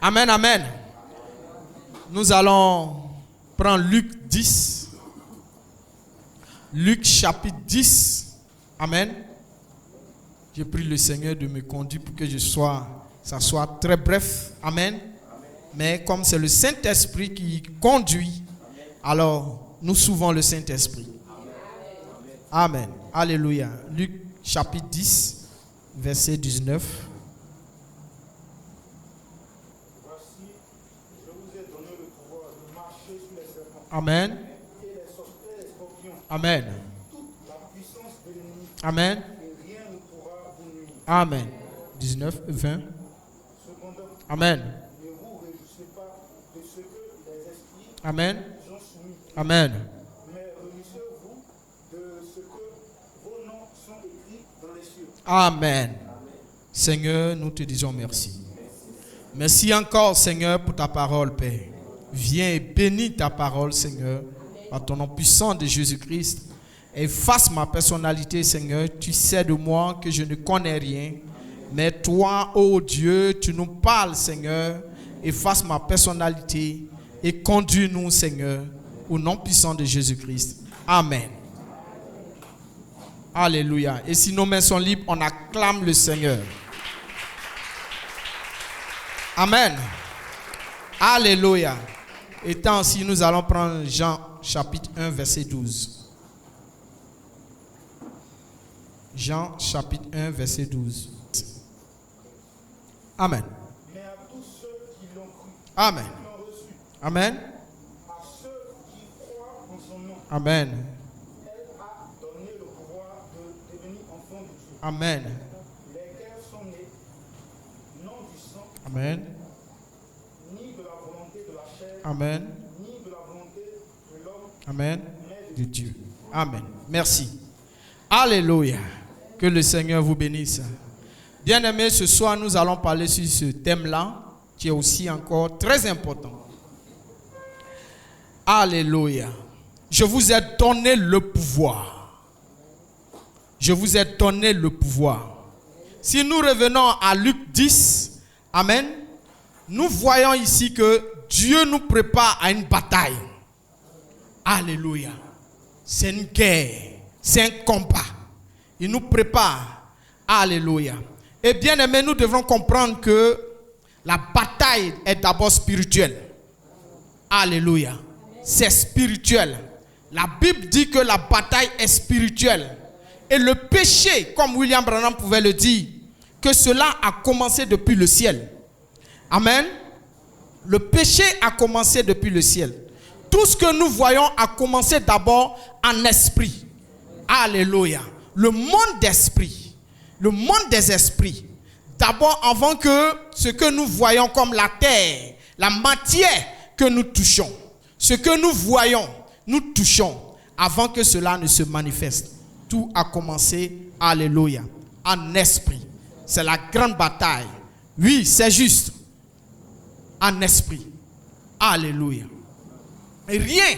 Amen, amen. Nous allons prendre Luc 10. Luc chapitre 10. Amen. Je prie le Seigneur de me conduire pour que ça soit très bref. Amen. Mais comme c'est le Saint-Esprit qui conduit, alors nous suivons le Saint-Esprit. Amen. Alléluia. Luc chapitre 10, verset 19. Voici, je vous ai donné le pouvoir de marcher sur les serpents Amen. et les scorpions, Amen. toute la puissance de l'ennemi, Amen. et rien ne pourra vous nuire. Amen. 19, 20. Cependant, Amen. ne vous réjouissez pas de ce que les esprits Amen. vous ont soumis, Amen. mais réjouissez-vous de ce que vos noms sont écrits dans les cieux. Amen. Seigneur, nous te disons merci. Merci encore, Seigneur, pour ta parole, Père. Viens et bénis ta parole, Seigneur, par ton nom puissant de Jésus-Christ. Efface ma personnalité, Seigneur. Tu sais de moi que je ne connais rien. Mais toi, ô Dieu, tu nous parles, Seigneur. Efface ma personnalité et conduis-nous, Seigneur, au nom puissant de Jésus-Christ. Amen. Alléluia. Et si nos mains sont libres, on acclame le Seigneur. Amen. Alléluia. Étant ainsi, nous allons prendre Jean chapitre 1, verset 12. Jean chapitre 1, verset 12. Amen. Mais à tous ceux qui l'ont cru, Amen. qui l'ont reçu, Amen. à ceux qui croient en son nom, Amen. elle a donné le pouvoir de devenir enfants de Dieu, Amen. lesquels sont nés non du sang, Amen. ni de la volonté de la chair, Amen. ni de la volonté de l'homme, Amen. mais De Dieu. Amen. Merci. Alléluia. Que le Seigneur vous bénisse. Bien-aimés, ce soir, nous allons parler sur ce thème-là, qui est aussi encore très important. Alléluia. Je vous ai donné le pouvoir. Je vous ai donné le pouvoir. Si nous revenons à Luc 10, amen, nous voyons ici que Dieu nous prépare à une bataille. Alléluia. C'est une guerre. C'est un combat. Il nous prépare. Alléluia. Et bien aimé, nous devons comprendre que la bataille est d'abord spirituelle. Alléluia. C'est spirituel. La Bible dit que la bataille est spirituelle. Et le péché, comme William Branham pouvait le dire, que cela a commencé depuis le ciel. Amen. Le péché a commencé depuis le ciel. Tout ce que nous voyons a commencé d'abord en esprit. Alléluia. Le monde d'esprit. Le monde des esprits. D'abord, avant que ce que nous voyons comme la terre, la matière que nous touchons, ce que nous voyons, nous touchons, avant que cela ne se manifeste. Tout a commencé, alléluia, en esprit. C'est la grande bataille. Oui, c'est juste. En esprit. Alléluia. Et rien,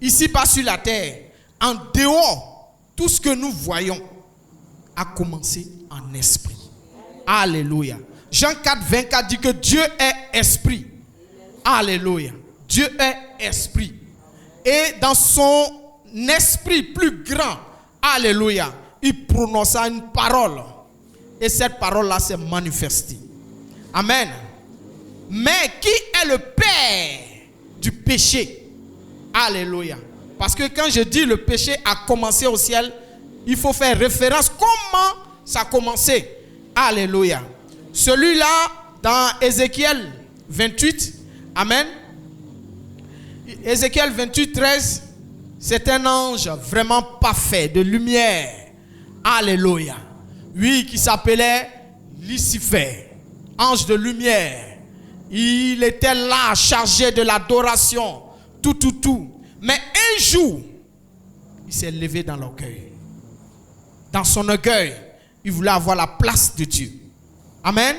ici-bas sur la terre, en dehors, tout ce que nous voyons a commencé en esprit. Alléluia. Jean 4, 24 dit que Dieu est esprit. Alléluia. Dieu est esprit. Et dans son esprit plus grand, alléluia, il prononça une parole. Et cette parole-là s'est manifestée. Amen. Mais qui est le père du péché? Alléluia. Parce que quand je dis le péché a commencé au ciel, il faut faire référence comment ça a commencé. Alléluia. Celui-là, dans Ézéchiel 28, amen. Ézéchiel 28, 13, c'est un ange vraiment parfait, de lumière. Alléluia. Oui, qui s'appelait Lucifer, ange de lumière. Il était là, chargé de l'adoration, tout. Mais un jour, il s'est levé dans l'orgueil. Dans son orgueil, il voulait avoir la place de Dieu. Amen.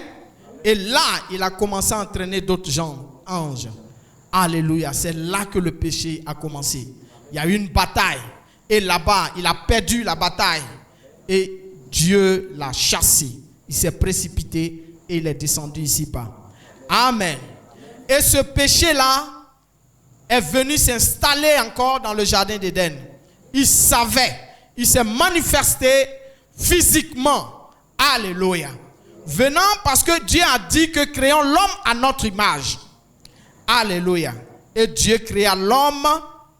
Et là, il a commencé à entraîner d'autres gens, anges. Alléluia. C'est là que le péché a commencé. Il y a eu une bataille. Et là-bas, il a perdu la bataille. Et Dieu l'a chassé. Il s'est précipité et il est descendu ici-bas. Amen. Et ce péché-là est venu s'installer encore dans le jardin d'Éden. Il savait, il s'est manifesté physiquement. Alléluia. Venant parce que Dieu a dit que créons l'homme à notre image. Alléluia. Et Dieu créa l'homme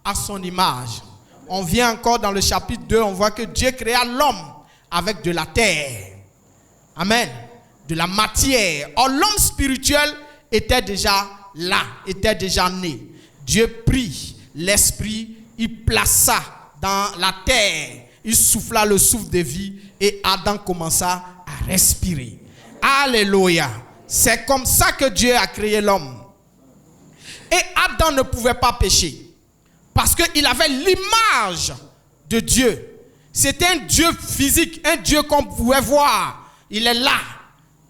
à son image. On vient encore dans le chapitre 2, on voit que Dieu créa l'homme avec de la terre. Amen. De la matière. Or, l'homme spirituel était déjà là, était déjà né. Dieu prit l'esprit, il plaça dans la terre, il souffla le souffle de vie et Adam commença à respirer. Alléluia. C'est comme ça que Dieu a créé l'homme. Et Adam ne pouvait pas pécher parce qu'il avait l'image de Dieu. C'était un Dieu physique, un Dieu qu'on pouvait voir. Il est là.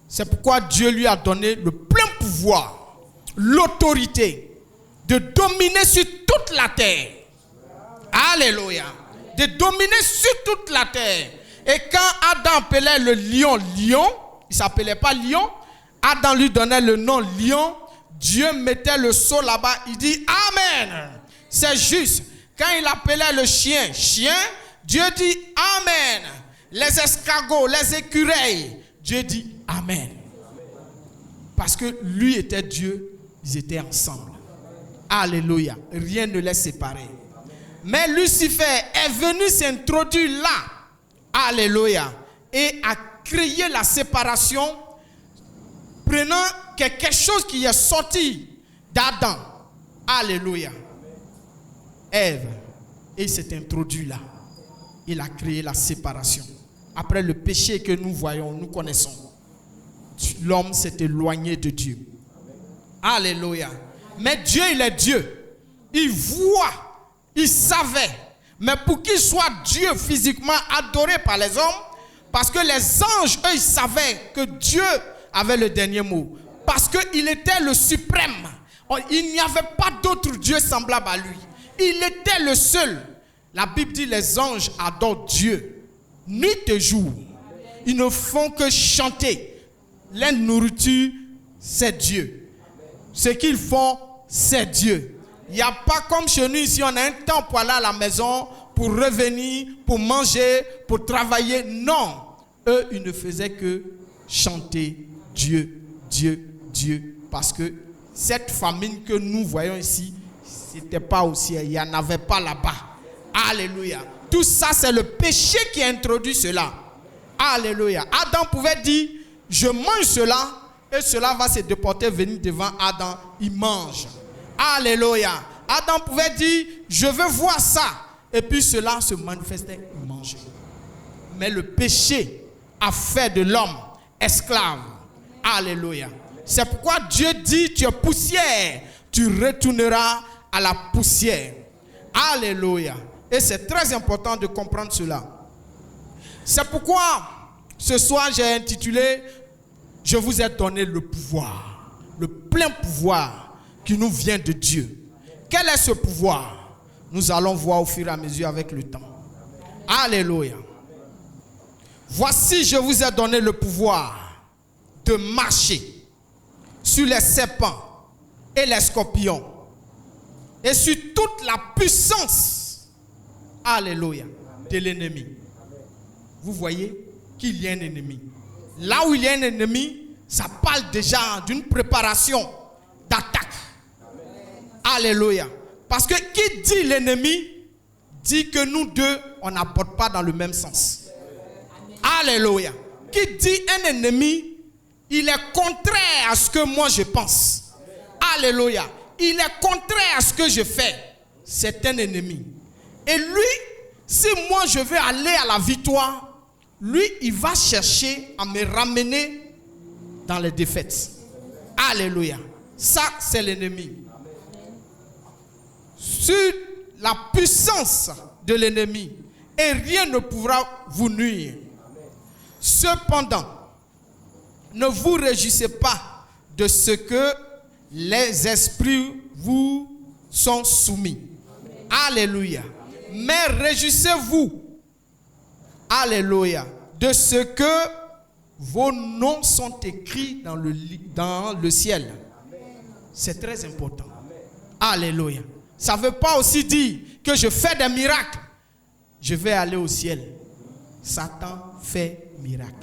C'est pourquoi Dieu lui a donné le plein pouvoir, l'autorité de dominer sur toute la terre. Alléluia. De dominer sur toute la terre. Et quand Adam appelait le lion, lion, il ne s'appelait pas lion. Adam lui donnait le nom lion. Dieu mettait le sceau là-bas. Il dit Amen. C'est juste. Quand il appelait le chien, chien, Dieu dit Amen. Les escargots, les écureuils, Dieu dit Amen. Parce que lui était Dieu, ils étaient ensemble. Alléluia. Rien ne les séparait. Mais Lucifer est venu s'introduire là. Alléluia. Et a créé la séparation, prenant quelque chose qui est sorti d'Adam. Alléluia. Ève. Et il s'est introduit là. Il a créé la séparation. Après le péché que nous voyons, nous connaissons, l'homme s'est éloigné de Dieu. Alléluia. Mais Dieu, il est Dieu. Il voit, il savait. Mais pour qu'il soit Dieu physiquement adoré par les hommes, parce que les anges, eux, ils savaient que Dieu avait le dernier mot. Parce qu'il était le suprême. Il n'y avait pas d'autre Dieu semblable à lui. Il était le seul. La Bible dit les anges adorent Dieu nuit et jour. Ils ne font que chanter. La nourriture, c'est Dieu. Ce qu'ils font, c'est Dieu. Il n'y a pas comme chez nous ici, on a un temps pour aller à la maison, pour revenir, pour manger, pour travailler. Non. Eux, ils ne faisaient que chanter Dieu, Dieu, Dieu. Parce que cette famine que nous voyons ici, ce n'était pas au ciel. Il n'y en avait pas là-bas. Alléluia. Tout ça, c'est le péché qui a introduit cela. Alléluia. Adam pouvait dire, je mange cela, et cela va se déporter, venir devant Adam. Il mange. Alléluia. Adam pouvait dire, je veux voir ça. Et puis cela se manifestait, il mangeait. Mais le péché a fait de l'homme esclave. Alléluia. C'est pourquoi Dieu dit, tu es poussière, tu retourneras à la poussière. Alléluia. Et c'est très important de comprendre cela. C'est pourquoi ce soir j'ai intitulé « Je vous ai donné le pouvoir », le plein pouvoir qui nous vient de Dieu. Quel est ce pouvoir? Nous allons voir au fur et à mesure avec le temps. Alléluia. Voici, je vous ai donné le pouvoir de marcher sur les serpents et les scorpions et sur toute la puissance, alléluia, de l'ennemi. Vous voyez qu'il y a un ennemi. Là où il y a un ennemi, ça parle déjà d'une préparation d'attaque. Alléluia. Parce que qui dit l'ennemi, dit que nous deux, on n'apporte pas dans le même sens. Alléluia. Qui dit un ennemi, il est contraire à ce que moi je pense. Alléluia. Il est contraire à ce que je fais. C'est un ennemi. Et lui, si moi je veux aller à la victoire, lui, il va chercher à me ramener dans les défaites. Alléluia. Ça, c'est l'ennemi. Sur la puissance de l'ennemi, et rien ne pourra vous nuire. Cependant, ne vous réjouissez pas de ce que les esprits vous sont soumis. Alléluia. Mais réjouissez-vous, alléluia, de ce que vos noms sont écrits dans le ciel. C'est très important. Alléluia. Ça ne veut pas aussi dire que je fais des miracles. Je vais aller au ciel. Satan fait miracle.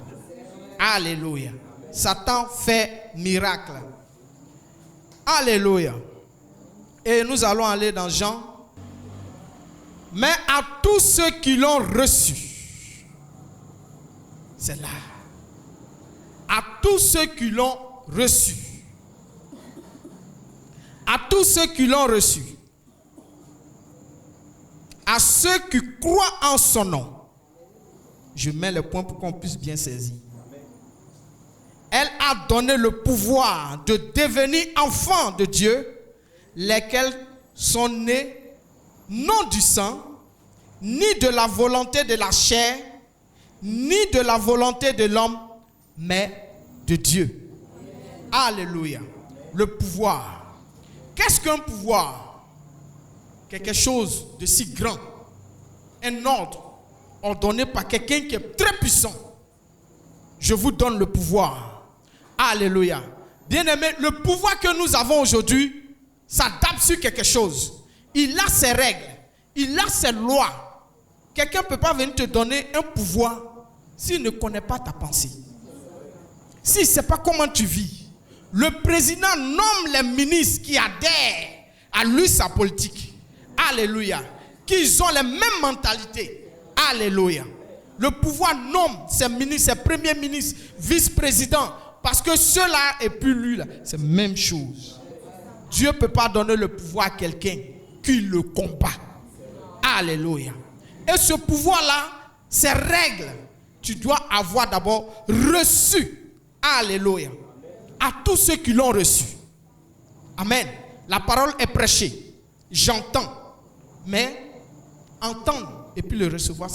Alléluia. Satan fait miracle. Alléluia. Et nous allons aller dans Jean. Mais à tous ceux qui l'ont reçu, c'est là. À tous ceux qui l'ont reçu. À tous ceux qui l'ont reçu. À ceux qui croient en son nom. Je mets le point pour qu'on puisse bien saisir. Elle a donné le pouvoir de devenir enfants de Dieu, lesquels sont nés non du sang, ni de la volonté de la chair, ni de la volonté de l'homme, mais de Dieu. Alléluia. Le pouvoir. Qu'est-ce qu'un pouvoir? Quelque chose de si grand. Un ordre ordonné par quelqu'un qui est très puissant. Je vous donne le pouvoir. Alléluia. Bien-aimé, le pouvoir que nous avons aujourd'hui s'adapte sur quelque chose. Il a ses règles. Il a ses lois. Quelqu'un ne peut pas venir te donner un pouvoir s'il ne connaît pas ta pensée. S'il ne sait pas comment tu vis. Le président nomme les ministres qui adhèrent à lui, sa politique. Alléluia. Qui ont les mêmes mentalités. Alléluia. Le pouvoir nomme ses ministres, ses premiers ministres, vice-présidents. Parce que ceux-là et puis lui, là, c'est la même chose. Dieu ne peut pas donner le pouvoir à quelqu'un qui le combat. Alléluia. Et ce pouvoir-là, ces règles, tu dois avoir d'abord reçu. Alléluia. À tous ceux qui l'ont reçu. Amen. La parole est prêchée. J'entends. Mais entendre et puis le recevoir,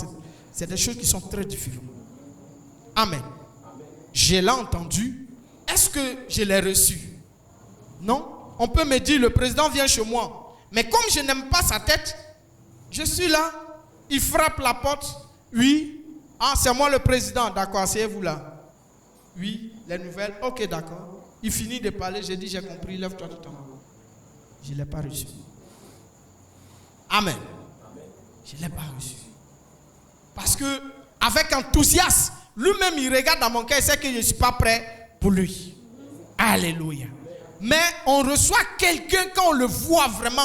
c'est des choses qui sont très différentes. Amen. Je l'ai entendu. Est-ce que je l'ai reçu? Non. On peut me dire, le président vient chez moi. Mais comme je n'aime pas sa tête, je suis là. Il frappe la porte. Oui. Ah, c'est moi le président. D'accord, asseyez-vous là. Oui, les nouvelles. Ok, d'accord. Il finit de parler. J'ai dit, j'ai compris. Lève-toi tout en haut. Je ne l'ai pas reçu. Amen. Je ne l'ai pas reçu. Parce que, avec enthousiasme, lui-même, il regarde dans mon cœur et sait que je ne suis pas prêt pour lui. Alléluia. Mais on reçoit quelqu'un quand on le voit vraiment.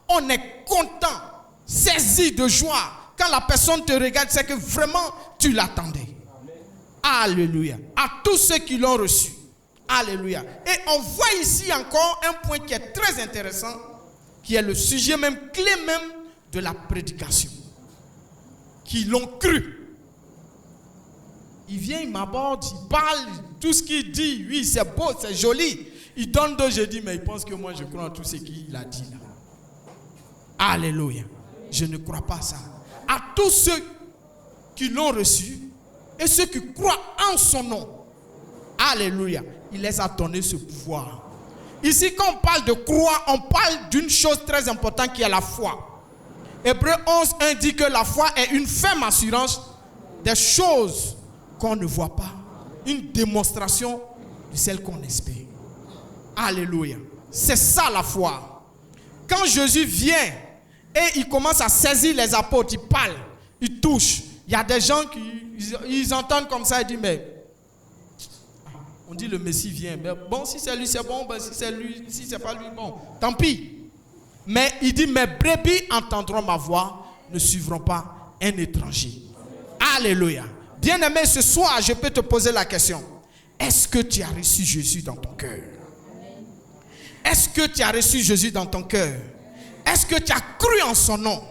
On est content, saisi de joie. Quand la personne te regarde, c'est que vraiment tu l'attendais. Alléluia. À tous ceux qui l'ont reçu. Alléluia. Et on voit ici encore un point qui est très intéressant, qui est le sujet même, clé même de la prédication. Qui l'ont cru. Il vient, il m'aborde, il parle, tout ce qu'il dit, oui, c'est beau, c'est joli. Il donne deux, je dis, mais il pense que moi je crois en tout ce qu'il a dit là. Alléluia. Je ne crois pas ça. À tous ceux qui l'ont reçu et ceux qui croient en son nom. Alléluia. Il les a donné ce pouvoir. Ici, quand on parle de croire, on parle d'une chose très importante qui est la foi. Hébreux 11:1 dit que la foi est une ferme assurance des choses qu'on ne voit pas. Une démonstration de celle qu'on espère. Alléluia. C'est ça la foi. Quand Jésus vient et il commence à saisir les apôtres, il parle, il touche. Il y a des gens qui ils entendent comme ça et disent, mais on dit le Messie vient. Mais bon, si c'est lui, c'est bon. Ben, si c'est lui, si c'est pas lui, bon, tant pis. Mais il dit, mes brebis entendront ma voix, ne suivront pas un étranger. Alléluia. Bien-aimé, ce soir, je peux te poser la question. Est-ce que tu as reçu Jésus dans ton cœur? Est-ce que tu as reçu Jésus dans ton cœur? Est-ce que tu as cru en son nom?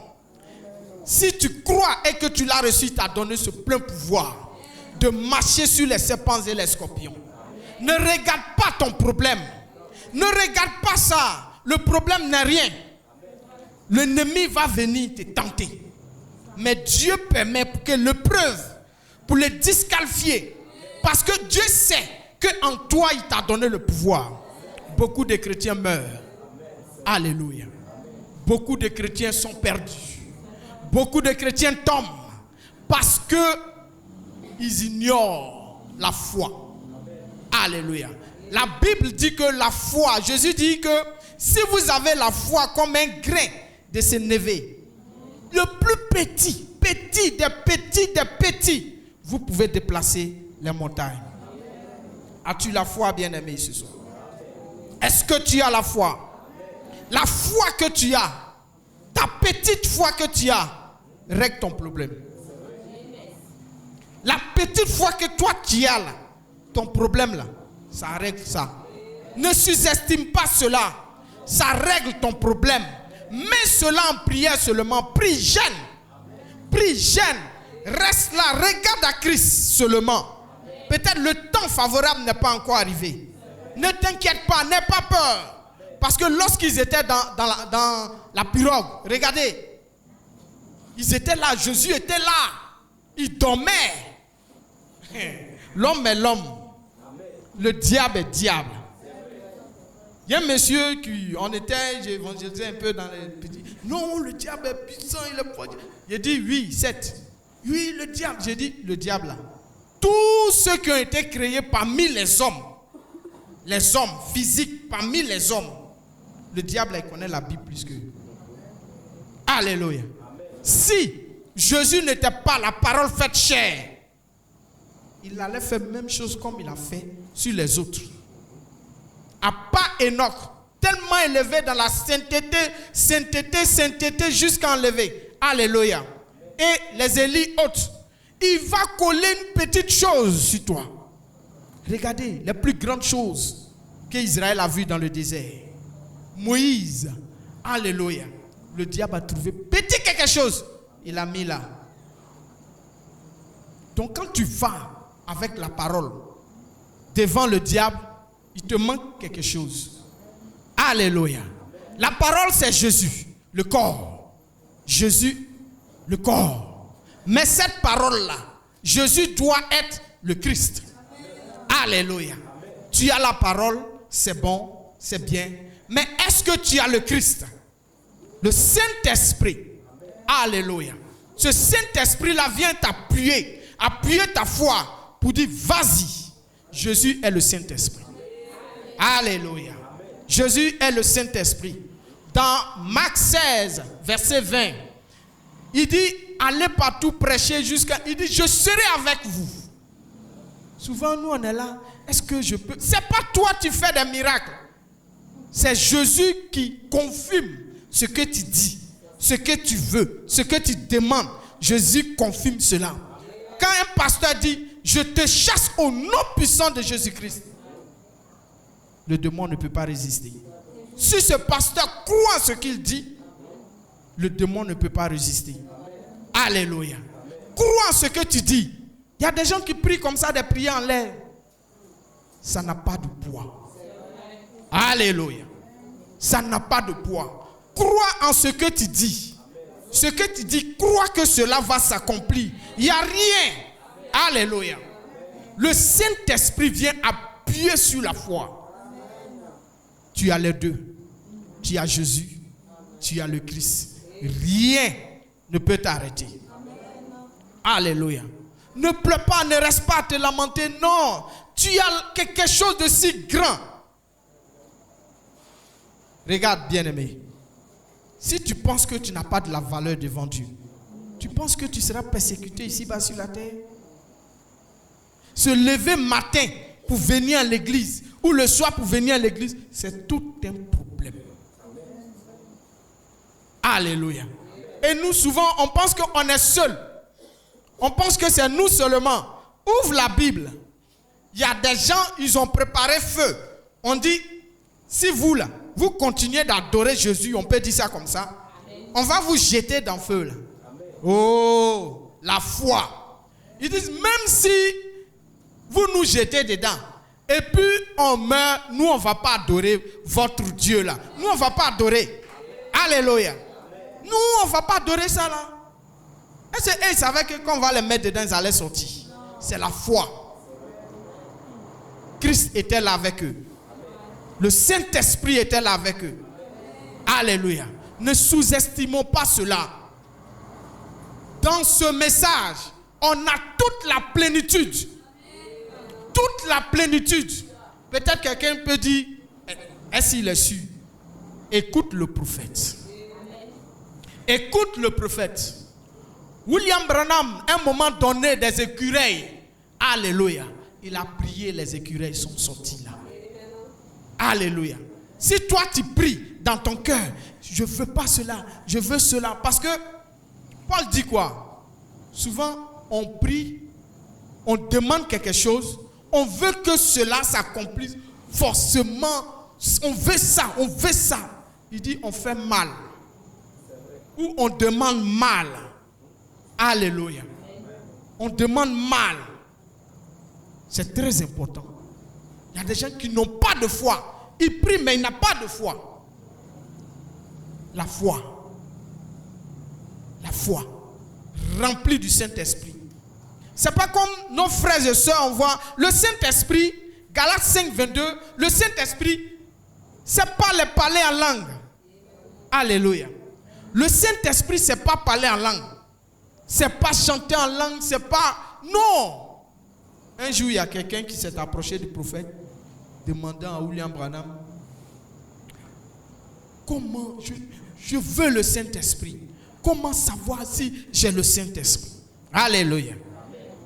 Si tu crois et que tu l'as reçu, il t'a donné ce plein pouvoir de marcher sur les serpents et les scorpions. Ne regarde pas ton problème. Ne regarde pas ça. Le problème n'est rien. L'ennemi va venir te tenter. Mais Dieu permet pour que l'épreuve, pour le disqualifier. Parce que Dieu sait qu'en toi, il t'a donné le pouvoir. Beaucoup de chrétiens meurent. Alléluia. Beaucoup de chrétiens sont perdus. Beaucoup de chrétiens tombent parce que ils ignorent la foi. Alléluia. La Bible dit que la foi, Jésus dit que si vous avez la foi comme un grain de sénévé, le plus petit, des petits, vous pouvez déplacer les montagnes. As-tu la foi, bien-aimé, ce soir? Est-ce que tu as la foi? La foi que tu as, ta petite foi que tu as, règle ton problème. La petite foi que toi tu as là, ton problème là, ça règle ça. Ne sous-estime pas cela. Ça règle ton problème. Mets cela en prière seulement. Prie, jeûne. Prie, jeûne. Reste là, regarde à Christ seulement. Peut-être le temps favorable n'est pas encore arrivé. Ne t'inquiète pas, n'aie pas peur. Parce que lorsqu'ils étaient dans la pirogue, regardez, ils étaient là, Jésus était là. Il dormait. L'homme est l'homme. Le diable est diable. Il y a un monsieur qui, j'ai évangélisé un peu dans les petits. Non, le diable est puissant, il est fort. J'ai dit oui, 7. Oui, le diable. J'ai dit le diable là. Tous ceux qui ont été créés parmi les hommes physiques, parmi les hommes, le diable il connaît la Bible plus que. Alléluia. Si Jésus n'était pas la parole faite chair, il allait faire la même chose comme il a fait sur les autres. À part Enoch, tellement élevé dans la sainteté jusqu'à enlever. Alléluia. Et les Élis autres, il va coller une petite chose sur toi. Regardez les plus grandes choses qu'Israël a vues dans le désert. Moïse, alléluia. Le diable a trouvé petit quelque chose, il a mis là. Donc quand tu vas avec la parole devant le diable, il te manque quelque chose. Alléluia. La parole c'est Jésus, le corps. Jésus, le corps. Mais cette parole-là, Jésus doit être le Christ. Alléluia. Tu as la parole, c'est bon, c'est bien. Mais est-ce que tu as le Christ? Le Saint-Esprit. Alléluia. Ce Saint-Esprit-là vient t'appuyer, appuyer ta foi pour dire vas-y. Jésus est le Saint-Esprit. Alléluia. Jésus est le Saint-Esprit. Dans Marc 16, verset 20, il dit, allez partout prêcher jusqu'à... Il dit, je serai avec vous. Souvent, nous, on est là. Est-ce que je peux... C'est pas toi qui fais des miracles. C'est Jésus qui confirme ce que tu dis, ce que tu veux, ce que tu demandes. Jésus confirme cela. Quand un pasteur dit, je te chasse au nom puissant de Jésus-Christ, le démon ne peut pas résister. Si ce pasteur croit ce qu'il dit, le démon ne peut pas résister. Alléluia. Crois ce que tu dis. Il y a des gens qui prient comme ça, des prières en l'air. Ça n'a pas de poids. Alléluia. Ça n'a pas de poids. Crois en ce que tu dis. Ce que tu dis, crois que cela va s'accomplir. Il n'y a rien. Alléluia. Le Saint-Esprit vient appuyer sur la foi. Tu as les deux. Tu as Jésus. Tu as le Christ. Rien ne peut t'arrêter. Alléluia. Ne pleure pas, ne reste pas à te lamenter. Non. Tu as quelque chose de si grand. Regarde, bien-aimé. Si tu penses que tu n'as pas de la valeur devant Dieu, tu penses que tu seras persécuté ici-bas sur la terre? Se lever matin pour venir à l'église ou le soir pour venir à l'église, c'est tout un problème. Alléluia. Et nous, souvent, on pense qu'on est seul. On pense que c'est nous seulement. Ouvre la Bible. Il y a des gens, ils ont préparé feu. On dit, si vous là, vous continuez d'adorer Jésus, on peut dire ça comme ça. On va vous jeter dans le feu là. Oh, la foi. Ils disent, même si vous nous jetez dedans, et puis on meurt, nous on ne va pas adorer votre Dieu là. Nous on ne va pas adorer. Alléluia. Nous on ne va pas adorer ça là. Est-ce qu'ils savaient que quand on va les mettre dedans, ils allaient sortir? C'est la foi. Christ était là avec eux. Le Saint-Esprit était là avec eux. Alléluia. Ne sous-estimons pas cela. Dans ce message, on a toute la plénitude. Toute la plénitude. Peut-être quelqu'un peut dire, est-ce qu'il est sûr? Écoute le prophète. Écoute le prophète. William Branham, à un moment donné, des écureuils. Alléluia. Il a prié, les écureuils sont sortis là. Alléluia. Si toi tu pries dans ton cœur, je ne veux pas cela, je veux cela. Parce que Paul dit quoi? Souvent, on prie, on demande quelque chose, on veut que cela s'accomplisse forcément. On veut ça, on veut ça. Il dit, on fait mal. Ou on demande mal. Alléluia. On demande mal. C'est très important. Il y a des gens qui n'ont pas de foi. Ils prient, mais ils n'ont pas de foi. La foi. La foi. Remplie du Saint-Esprit. C'est pas comme nos frères et sœurs, on voit le Saint-Esprit, Galates 5, 22, le Saint-Esprit, c'est pas les parler en langue. Alléluia. Le Saint-Esprit, c'est pas parler en langue. C'est pas chanter en langue, c'est pas... Non. Un jour, il y a quelqu'un qui s'est approché du prophète, demandant à William Branham, comment je veux le Saint-Esprit? Comment savoir si j'ai le Saint-Esprit? Alléluia.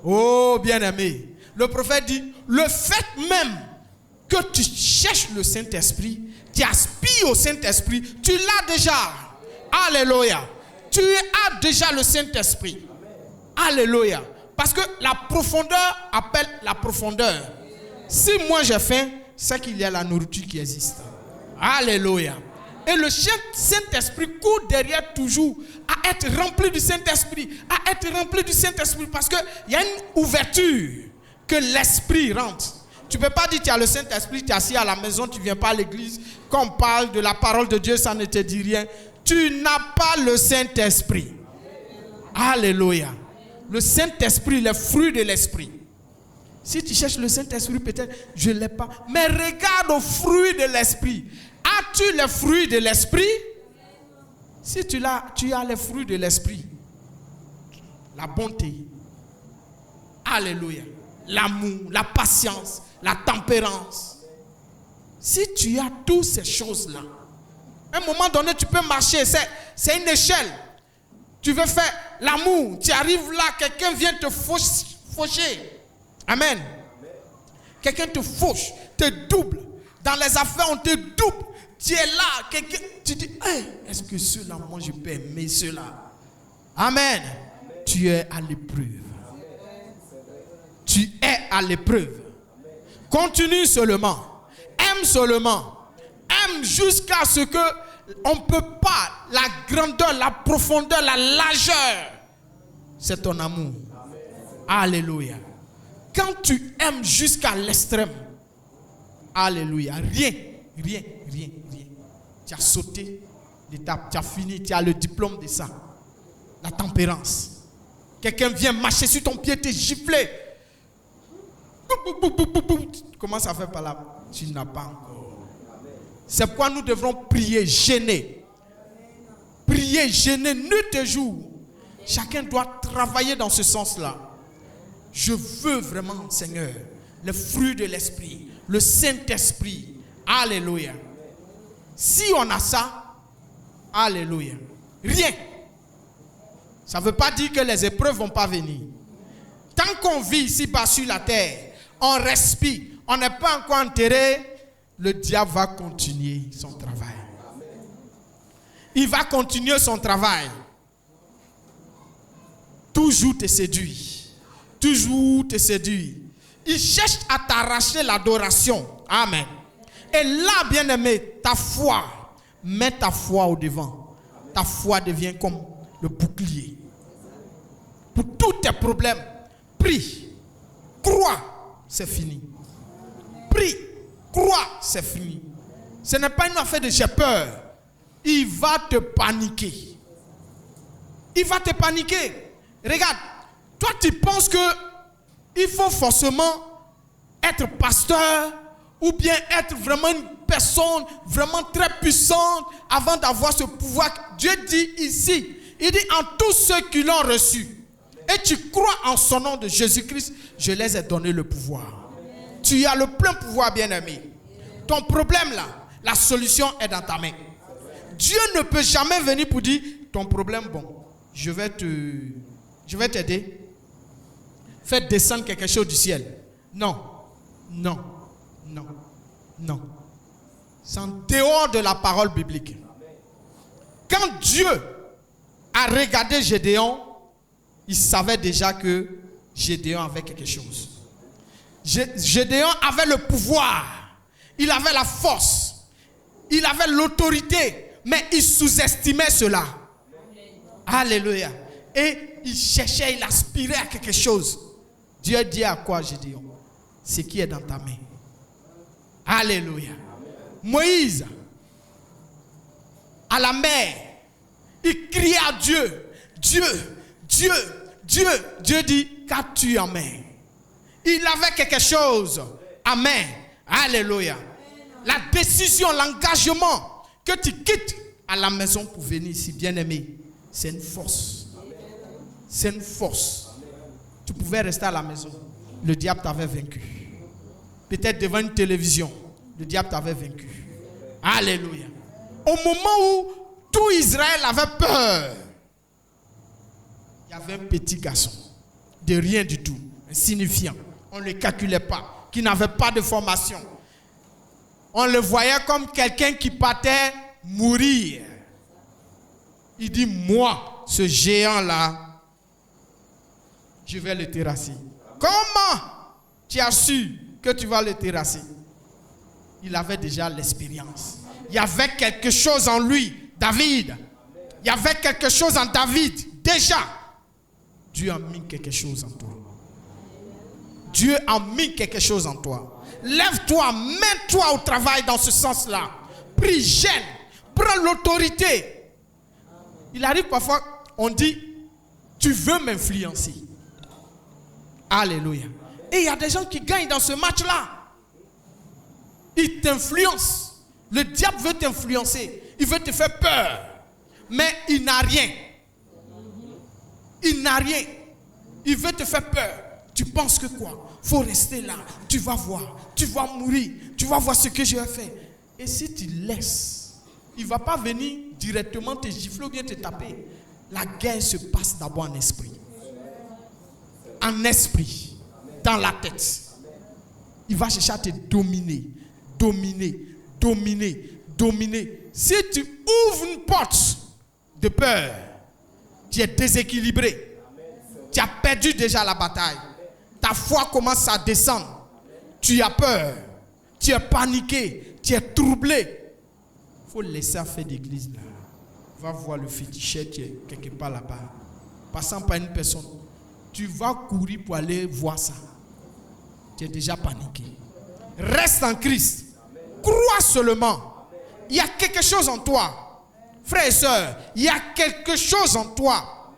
Oh, bien-aimé. Le prophète dit, le fait même que tu cherches le Saint-Esprit, tu aspires au Saint-Esprit, tu l'as déjà. Alléluia. Tu as déjà le Saint-Esprit. Alléluia. Parce que la profondeur appelle la profondeur. Si moi j'ai faim, c'est qu'il y a la nourriture qui existe. Alléluia. Et le Saint-Esprit court derrière toujours à être rempli du Saint-Esprit. À être rempli du Saint-Esprit. Parce qu'il y a une ouverture que l'Esprit rentre. Tu ne peux pas dire tu as le Saint-Esprit, tu es assis à la maison, tu ne viens pas à l'église. Quand on parle de la parole de Dieu, ça ne te dit rien. Tu n'as pas le Saint-Esprit. Alléluia. Le Saint-Esprit, le fruit de l'Esprit. Si tu cherches le Saint-Esprit, peut-être je ne l'ai pas. Mais regarde au fruit de l'Esprit. As-tu les fruits de l'Esprit? Si tu as les fruits de l'Esprit. La bonté. Alléluia. L'amour, la patience, la tempérance. Si tu as toutes ces choses-là, à un moment donné, tu peux marcher. C'est une échelle. Tu veux faire l'amour. Tu arrives là, quelqu'un vient te faucher. Amen. Quelqu'un te fauche, te double. Dans les affaires, on te double. Tu es là, quelqu'un, tu dis, hey, est-ce que ceux-là, moi je peux aimer ceux-là? Amen. Tu es à l'épreuve. Tu es à l'épreuve. Continue seulement. Aime seulement. Aime jusqu'à ce que on ne peut pas, la grandeur, la profondeur, la largeur. C'est ton amour. Alléluia. Quand tu aimes jusqu'à l'extrême, alléluia, rien. Tu as sauté l'étape, tu as fini, tu as le diplôme de ça. La tempérance. Quelqu'un vient marcher sur ton pied, te gifler. Comment ça fait par là? Tu n'as pas encore. C'est pourquoi nous devrons prier, gêner. Prier, gêner, nuit et jour. Chacun doit travailler dans ce sens-là. Je veux vraiment, Seigneur, le fruit de l'Esprit, le Saint-Esprit. Alléluia. Si on a ça, alléluia. Rien. Ça ne veut pas dire que les épreuves ne vont pas venir. Tant qu'on vit ici-bas sur la terre, on respire, on n'est pas encore enterré, le diable va continuer son travail. Il va continuer son travail. Toujours te séduit. Toujours te séduit. Il cherche à t'arracher l'adoration. Amen. Et là, bien-aimé, ta foi, mets ta foi au devant. Ta foi devient comme le bouclier. Pour tous tes problèmes, prie, crois, c'est fini. Prie, crois, c'est fini. Ce n'est pas une affaire de j'ai peur. Il va te paniquer. Il va te paniquer. Regarde, toi tu penses que il faut forcément être pasteur ou bien être vraiment une personne vraiment très puissante avant d'avoir ce pouvoir. Dieu dit ici, il dit en tous ceux qui l'ont reçu et tu crois en son nom de Jésus-Christ, je les ai donné le pouvoir. Tu as le plein pouvoir, bien-aimé. Ton problème là, la solution est dans ta main. Dieu ne peut jamais venir pour dire, ton problème, bon, je vais t'aider. Fais descendre quelque chose du ciel. Non, non, non, non. C'est en dehors de la parole biblique. Quand Dieu a regardé Gédéon, il savait déjà que Gédéon avait quelque chose. Gédéon avait le pouvoir, il avait la force, il avait l'autorité, mais il sous-estimait cela. Alléluia. Et il cherchait, il aspirait à quelque chose. Dieu dit à quoi, Gédéon? Ce qui est dans ta main. Alléluia. Moïse, à la mer, il criait à Dieu. Dieu, Dieu, Dieu. Dieu dit, qu'as-tu en main? Il avait quelque chose en main. Alléluia. La décision, l'engagement que tu quittes à la maison pour venir ici, bien-aimé, c'est une force. C'est une force. Tu pouvais rester à la maison. Le diable t'avait vaincu. Peut-être devant une télévision, le diable t'avait vaincu. Alléluia. Au moment où tout Israël avait peur, il y avait un petit garçon, de rien du tout, insignifiant. On ne le calculait pas, qui n'avait pas de formation. On le voyait comme quelqu'un qui partait mourir. Il dit, moi, ce géant-là, je vais le terrasser. Comment tu as su que tu vas le terrasser? Il avait déjà l'expérience. Il y avait quelque chose en lui, David. Il y avait quelque chose en David. Déjà, Dieu a mis quelque chose en toi. Dieu a mis quelque chose en toi. Lève-toi, mets-toi au travail dans ce sens-là. Prie, gêne, prends l'autorité. Il arrive parfois, on dit, tu veux m'influencer. Alléluia. Et il y a des gens qui gagnent dans ce match-là. Ils t'influencent. Le diable veut t'influencer. Il veut te faire peur. Mais il n'a rien. Il n'a rien. Il veut te faire peur. Tu penses que quoi? Il faut rester là. Tu vas voir. Tu vas mourir. Tu vas voir ce que je vais faire. Et si tu laisses, il ne va pas venir directement te gifler ou bien te taper. La guerre se passe d'abord en esprit. En esprit. Dans la tête. Il va chercher à te dominer. Dominer. Dominer. Dominer. Si tu ouvres une porte de peur, tu es déséquilibré. Tu as perdu déjà la bataille. Ta foi commence à descendre. Tu as peur. Tu es paniqué. Tu es troublé. Il faut laisser faire d'église là. Va voir le féticheur qui est quelque part là-bas. Passant par une personne. Tu vas courir pour aller voir ça. Tu es déjà paniqué. Reste en Christ. Crois seulement. Il y a quelque chose en toi. Frères et sœurs, il y a quelque chose en toi.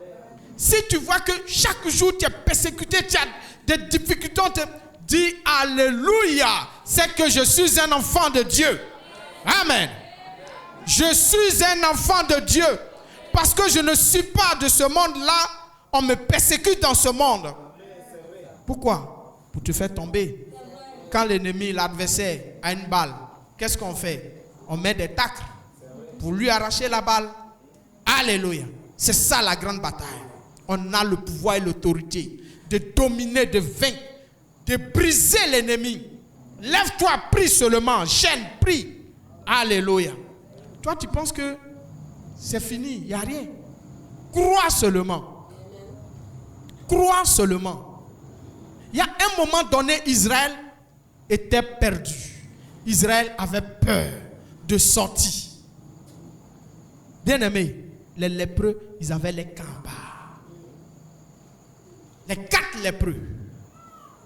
Si tu vois que chaque jour tu es persécuté, tu as des difficultés, dis Alléluia. C'est que je suis un enfant de Dieu. Amen. Je suis un enfant de Dieu. Parce que je ne suis pas de ce monde-là. On me persécute dans ce monde. Pourquoi? Pour te faire tomber. Quand l'ennemi, l'adversaire, a une balle, qu'est-ce qu'on fait? On met des tacles pour lui arracher la balle. Alléluia. C'est ça la grande bataille. On a le pouvoir et l'autorité de dominer, de vaincre, de briser l'ennemi. Lève-toi, prie seulement. Gêne, prie. Alléluia. Toi, tu penses que c'est fini, il n'y a rien. Crois seulement. Crois seulement. Il y a un moment donné, Israël était perdu. Israël avait peur de sortir. Bien aimé, les lépreux, ils avaient les camps bas. Les 4 lépreux,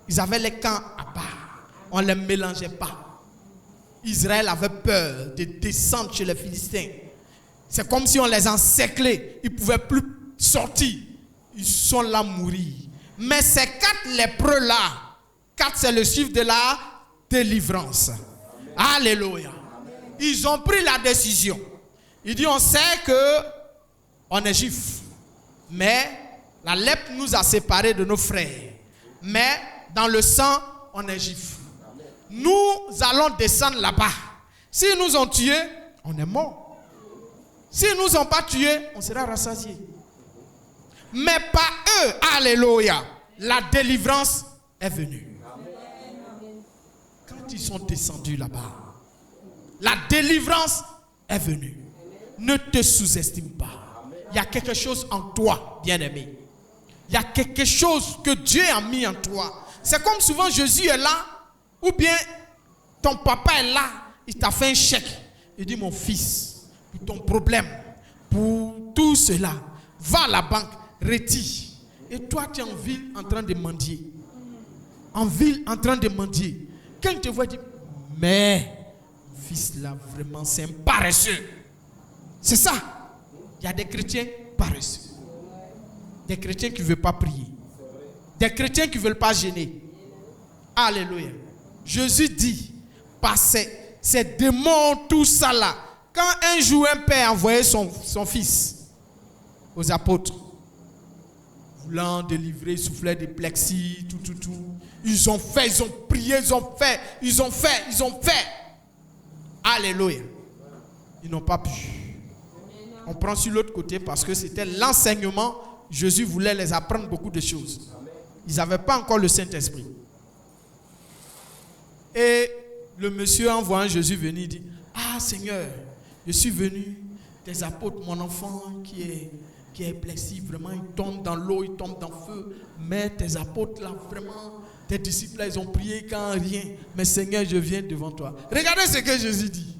ils avaient les camps à part. On ne les mélangeait pas. Israël avait peur de descendre chez les Philistins. C'est comme si on les encerclait. Ils ne pouvaient plus sortir. Ils sont là à mourir. Mais ces 4 lépreux-là, 4 c'est le chiffre de la délivrance. Alléluia. Ils ont pris la décision. Ils disent, on sait qu'on est juif. Mais la lèpre nous a séparés de nos frères. Mais dans le sang, on est juif. nous allons descendre là-bas. S'ils nous ont tués, on est mort. S'ils nous ont pas tués, on sera rassasiés. Mais par eux, alléluia, la délivrance est venue. Quand ils sont descendus là-bas, la délivrance est venue. Ne te sous-estime pas. Il y a quelque chose en toi, bien-aimé. Il y a quelque chose que Dieu a mis en toi. C'est comme souvent Jésus est là, ou bien ton papa est là, il t'a fait un chèque. Il dit, mon fils, pour ton problème, pour tout cela, va à la banque, retire. Et toi, tu es en ville en train de mendier. En ville en train de mendier. Quand il te voit, il dit, mais, fils là, vraiment, c'est un paresseux. C'est ça. Il y a des chrétiens paresseux. Des chrétiens qui ne veulent pas prier. Des chrétiens qui ne veulent pas gêner. Alléluia. Jésus dit, par ces démons, tout ça là, quand un jour un père a envoyé son fils aux apôtres, voulant délivrer, il soufflait des plexis, tout. Ils ont fait, ils ont prié, ils ont fait. Alléluia. Ils n'ont pas pu. On prend sur l'autre côté parce que c'était l'enseignement. Jésus voulait les apprendre beaucoup de choses. Ils n'avaient pas encore le Saint-Esprit. Et le monsieur envoyant Jésus venir dit, ah Seigneur, je suis venu, tes apôtres, mon enfant qui est plexi, vraiment il tombe dans l'eau, il tombe dans le feu. Mais tes apôtres là, vraiment, tes disciples là, ils ont prié quand rien. Mais Seigneur, je viens devant toi. Regardez ce que Jésus dit.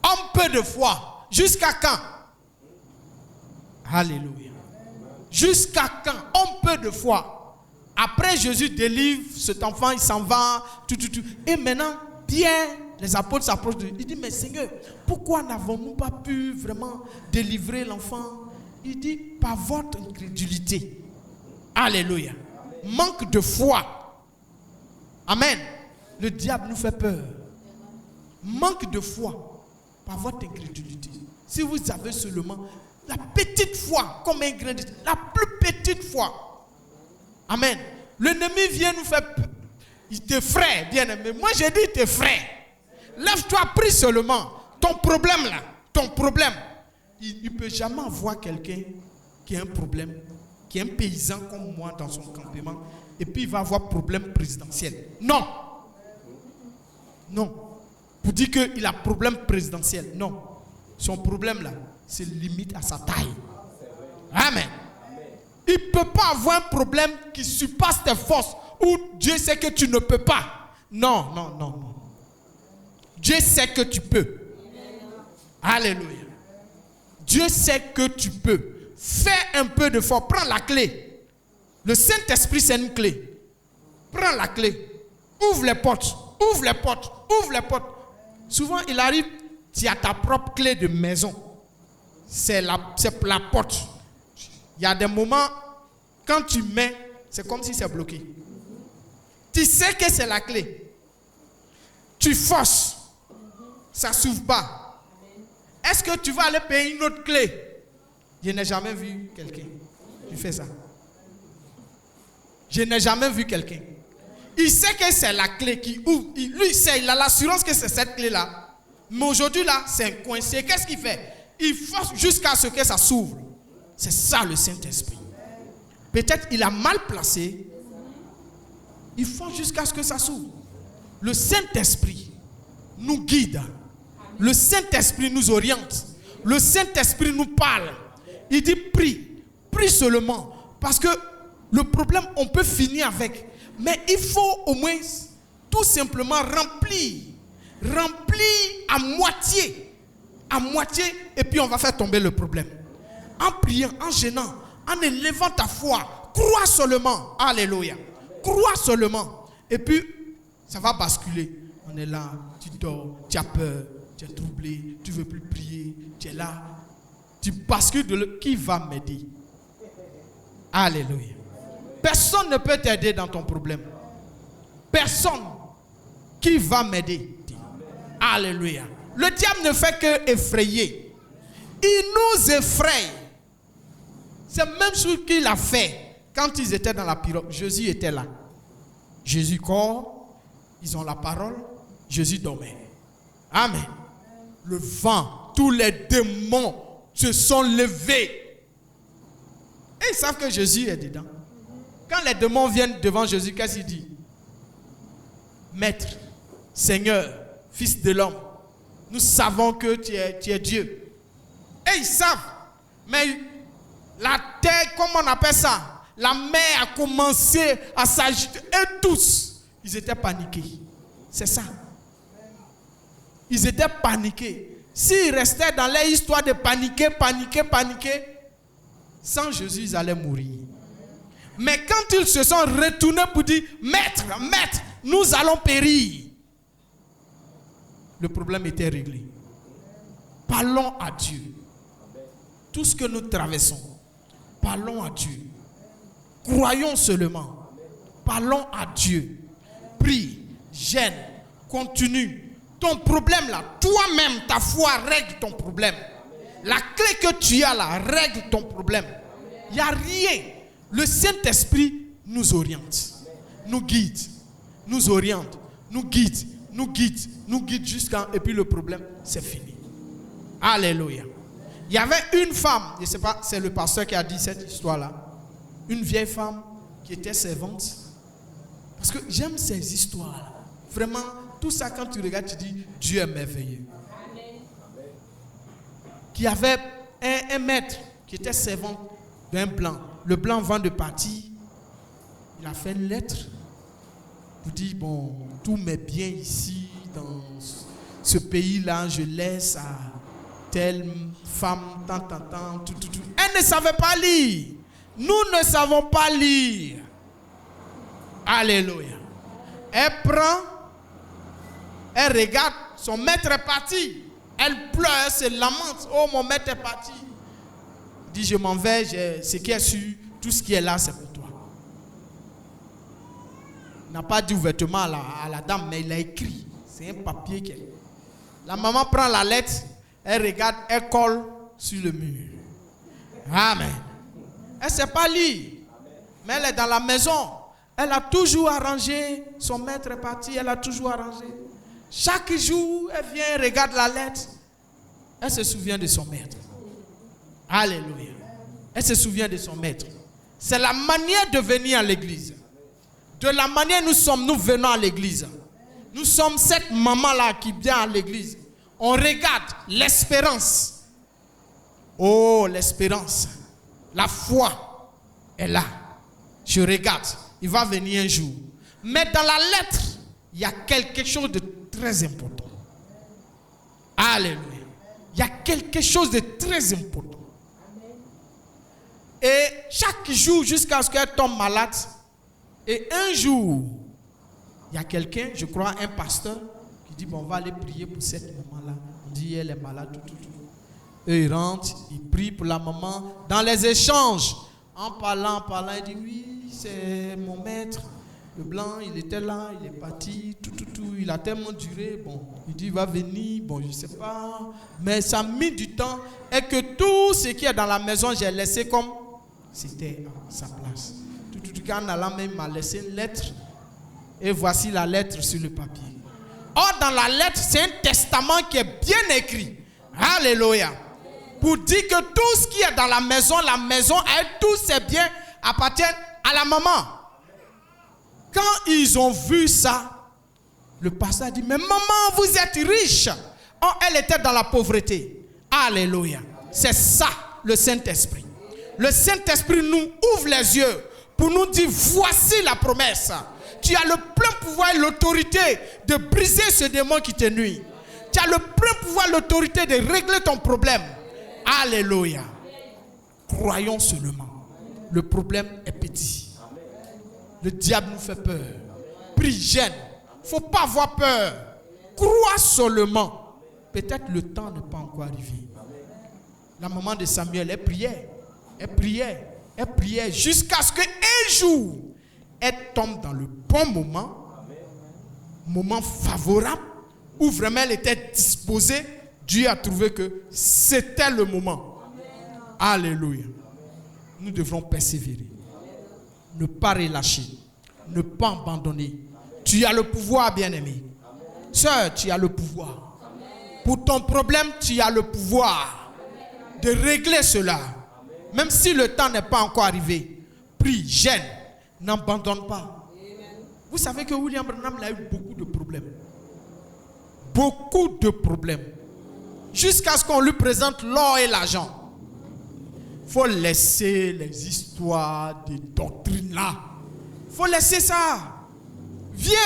Un peu de foi. Jusqu'à quand? Alléluia. Jusqu'à quand? Un peu de foi. Après Jésus délivre cet enfant, il s'en va, tout. Et maintenant, Pierre, les apôtres s'approchent de lui. Il dit, mais Seigneur, pourquoi n'avons-nous pas pu vraiment délivrer l'enfant? Il dit, par votre incrédulité. Alléluia. Manque de foi. Amen. Le diable nous fait peur. Manque de foi par votre incrédulité. Si vous avez seulement la petite foi, comme un grain de... La plus petite foi. Amen. L'ennemi vient nous faire peur. Il t'effraie, bien-aimé. Moi, j'ai dit, il t'effraie. Lève-toi, prie seulement. Ton problème là, il ne peut jamais avoir quelqu'un qui a un problème, qui est un paysan comme moi dans son campement, et puis il va avoir problème présidentiel. Non. Pour dire qu'il a problème présidentiel. Non. Son problème là, c'est limite à sa taille. Amen. Il ne peut pas avoir un problème qui surpasse tes forces, où Dieu sait que tu ne peux pas. Non. Dieu sait que tu peux. Alléluia. Dieu sait que tu peux. Fais un peu de foi. Prends la clé. Le Saint-Esprit, c'est une clé. Prends la clé. Ouvre les portes. Souvent, il arrive, tu as ta propre clé de maison. C'est la porte. Il y a des moments, quand tu mets, c'est comme si c'est bloqué. Tu sais que c'est la clé. Tu forces. Ça ne s'ouvre pas. Est-ce que tu vas aller payer une autre clé? Je n'ai jamais vu quelqu'un qui fait ça. Je n'ai jamais vu quelqu'un. Il sait que c'est la clé qui ouvre. Lui, il a l'assurance que c'est cette clé-là. Mais aujourd'hui, là, c'est un coincé. Qu'est-ce qu'il fait? Il force jusqu'à ce que ça s'ouvre. C'est ça le Saint-Esprit. Peut-être il a mal placé. Il force jusqu'à ce que ça s'ouvre. Le Saint-Esprit nous guide. Le Saint-Esprit nous oriente. Le Saint-Esprit nous parle. Il dit prie. Prie seulement. Parce que le problème, on peut finir avec. Mais il faut au moins tout simplement remplir à moitié. À moitié. Et puis on va faire tomber le problème. En priant, en gênant, en élevant ta foi. Crois seulement. Alléluia. Crois seulement. Et puis, ça va basculer. On est là, tu dors, tu as peur, tu es troublé, tu ne veux plus prier, tu es là. Tu bascules de qui va m'aider? Alléluia. Personne ne peut t'aider dans ton problème. Personne. Qui va m'aider? Alléluia. Le diable ne fait que effrayer. Il nous effraie. C'est même ce qu'il a fait quand ils étaient dans la pirogue. Jésus était là. Jésus corps. ils ont la parole, Jésus dormait. Amen. Le vent, tous les démons se sont levés. Et ils savent que Jésus est dedans. Quand les démons viennent devant Jésus, qu'est-ce qu'il dit? Maître, Seigneur, Fils de l'homme, nous savons que tu es Dieu. Et ils savent. Mais la terre, comment on appelle ça? La mer a commencé à s'agiter. Et tous, ils étaient paniqués. C'est ça. Ils étaient paniqués. S'ils restaient dans leur histoire de paniquer, sans Jésus, ils allaient mourir. Mais quand ils se sont retournés pour dire, Maître, nous allons périr, le problème était réglé. Parlons à Dieu. Tout ce que nous traversons, parlons à Dieu. Croyons seulement. Parlons à Dieu. Prie, gêne, continue. Ton problème là, toi-même, ta foi règle ton problème. La clé que tu as là, règle ton problème. Il n'y a rien. Le Saint-Esprit nous oriente, nous guide, nous oriente, nous guide jusqu'à... Et puis le problème, c'est fini. Alléluia. Il y avait une femme, je ne sais pas, c'est le pasteur qui a dit cette histoire-là. Une vieille femme qui était servante. Parce que j'aime ces histoires-là. Vraiment, tout ça, quand tu regardes, tu dis, Dieu est merveilleux. Qui avait un maître qui était servant d'un blanc. Le blanc vient de partir. Il a fait une lettre pour dire, bon, tous mes biens ici, dans ce pays-là, je laisse à telle femme, tant, tout. Elle ne savait pas lire. Nous ne savons pas lire. Alléluia. Elle prend, elle regarde, son maître est parti. Elle pleure, elle se lamente. Oh, mon maître est parti. Elle dit, je m'en vais, ce qui est sûr, tout ce qui est là, c'est pour toi. Il n'a pas dit ouvertement à la dame, mais il a écrit. C'est un papier qu'elle... La maman prend la lettre, elle regarde, elle colle sur le mur. Amen. Elle ne sait pas lire, mais elle est dans la maison. Elle a toujours arrangé, son maître est parti, elle a toujours arrangé. Chaque jour, elle vient, elle regarde la lettre. Elle se souvient de son maître. Alléluia. Elle se souvient de son maître. C'est la manière de venir à l'église. De la manière nous venons à l'église. Nous sommes cette maman-là qui vient à l'église. On regarde l'espérance. Oh, l'espérance. La foi est là. Je regarde. Il va venir un jour. Mais dans la lettre, il y a quelque chose de très important. Alléluia. Il y a quelque chose de très important. Et chaque jour, jusqu'à ce qu'elle tombe malade, et un jour, il y a quelqu'un, je crois un pasteur, qui dit, bon, on va aller prier pour cette maman-là. On dit, elle est malade, tout. Et il rentre, il prie pour la maman. Dans les échanges, en parlant, il dit, oui, c'est mon maître. Le blanc, il était là, il est parti, tout. Il a tellement duré. Bon, il dit, il va venir. Bon, je ne sais pas. Mais ça a mis du temps. Et que tout ce qui est dans la maison, j'ai laissé comme c'était à sa place. Tout. Quand on a même m'a laissé une lettre. Et voici la lettre sur le papier. Or, dans la lettre, c'est un testament qui est bien écrit. Alléluia. Pour dire que tout ce qui est dans la maison, tous ces biens appartiennent à la maman. Quand ils ont vu ça, le pasteur a dit, mais maman, vous êtes riche. Or, elle était dans la pauvreté. Alléluia. C'est ça, le Saint-Esprit. Le Saint-Esprit nous ouvre les yeux pour nous dire, voici la promesse. Tu as le plein pouvoir et l'autorité de briser ce démon qui te nuit. Tu as le plein pouvoir et l'autorité de régler ton problème. Alléluia. Croyons seulement. Le problème est petit. Le diable nous fait peur. Prie, gêne. Il ne faut pas avoir peur. Crois seulement. Peut-être le temps n'est pas encore arrivé. La maman de Samuel, elle priait jusqu'à ce qu'un jour, elle tombe dans le bon moment favorable, où vraiment elle était disposée. Dieu a trouvé que c'était le moment. Alléluia. Nous devrons persévérer. Ne pas relâcher. Ne pas abandonner. Tu as le pouvoir, bien-aimé. Sœur, tu as le pouvoir. Pour ton problème, tu as le pouvoir de régler cela. Même si le temps n'est pas encore arrivé. Prie, gêne, n'abandonne pas. Vous savez que William Branham a eu beaucoup de problèmes. Beaucoup de problèmes. Jusqu'à ce qu'on lui présente l'or et l'argent. Il faut laisser les histoires de doctrine là. Il faut laisser ça. Viens.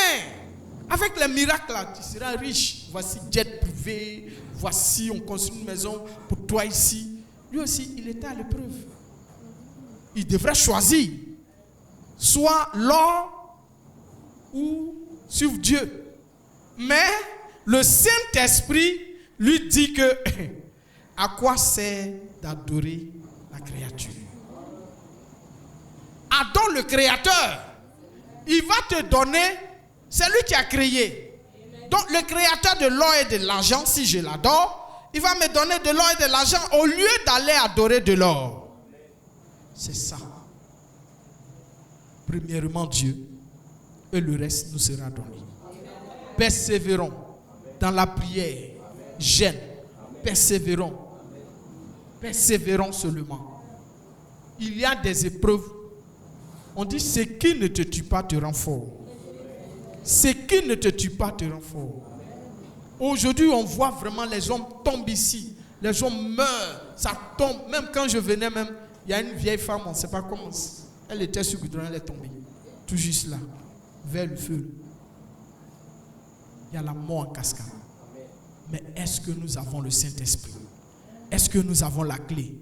Avec les miracles là, tu seras riche. Voici jet privé. Voici, on construit une maison pour toi ici. Lui aussi, il était à l'épreuve. Il devrait choisir. Soit l'or ou suivre Dieu. Mais le Saint-Esprit lui dit que à quoi sert d'adorer la créature? Adore le Créateur. Il va te donner, c'est lui qui a créé. Donc le Créateur de l'or et de l'argent, si je l'adore, il va me donner de l'or et de l'argent au lieu d'aller adorer de l'or. C'est ça. Premièrement Dieu, et le reste nous sera donné. Persévérons dans la prière. Jeûne. Persévérons. Persévérons seulement. Il y a des épreuves. On dit ce qui ne te tue pas te rend fort. Ce qui ne te tue pas te rend fort. Aujourd'hui, on voit vraiment les hommes tombent ici. Les hommes meurent. Ça tombe. Même quand je venais, il y a une vieille femme, on ne sait pas comment. Elle était sur le goudron, elle est tombée. Tout juste là. Vers le feu. Il y a la mort en cascade. Mais est-ce que nous avons le Saint-Esprit? Est-ce que nous avons la clé?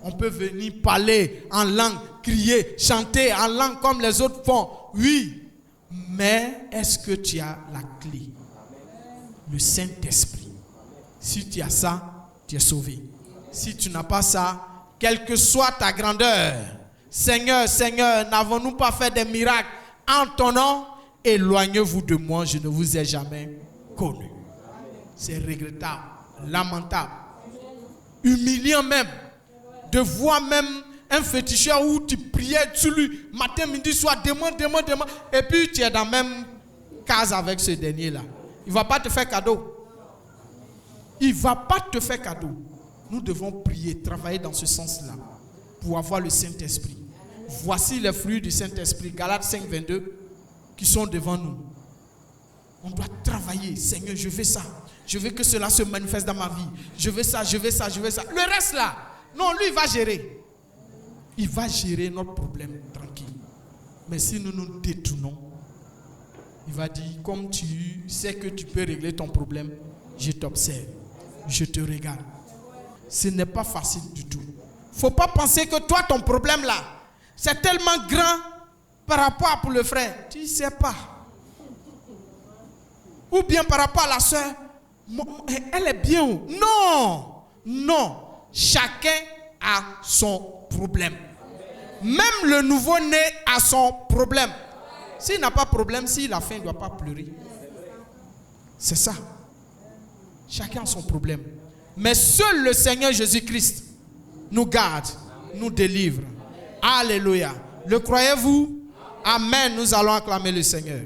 On peut venir parler en langue, crier, chanter en langue comme les autres font. Oui. Mais est-ce que tu as la clé? Le Saint-Esprit. Si tu as ça, tu es sauvé. Si tu n'as pas ça, quelle que soit ta grandeur, Seigneur, Seigneur, n'avons-nous pas fait des miracles en ton nom? Éloignez-vous de moi, je ne vous ai jamais connu. C'est regrettable, lamentable, humiliant même, de voir même un féticheur où tu priais sur lui, matin, midi, soir, demande, et puis tu es dans la même case avec ce dernier-là. Il ne va pas te faire cadeau. Il ne va pas te faire cadeau. Nous devons prier, travailler dans ce sens-là, pour avoir le Saint-Esprit. Voici les fruits du Saint-Esprit, Galates 5, 22, qui sont devant nous. On doit travailler. Seigneur, je veux ça. Je veux que cela se manifeste dans ma vie. Je veux ça, je veux ça, je veux ça. Le reste là, non, lui, il va gérer. Il va gérer notre problème tranquille. Mais si nous nous détournons, il va dire, comme tu sais que tu peux régler ton problème, je t'observe, je te regarde. Ce n'est pas facile du tout. Il ne faut pas penser que toi, ton problème là, c'est tellement grand par rapport pour le frère. Tu ne sais pas. Ou bien par rapport à la soeur, elle est bien. Non, non. Chacun a son problème. Même le nouveau-né a son problème. S'il n'a pas de problème, s'il a faim, il ne doit pas pleurer. C'est ça. Chacun a son problème. Mais seul le Seigneur Jésus-Christ nous garde, nous délivre. Alléluia. Le croyez-vous? Amen. Nous allons acclamer le Seigneur.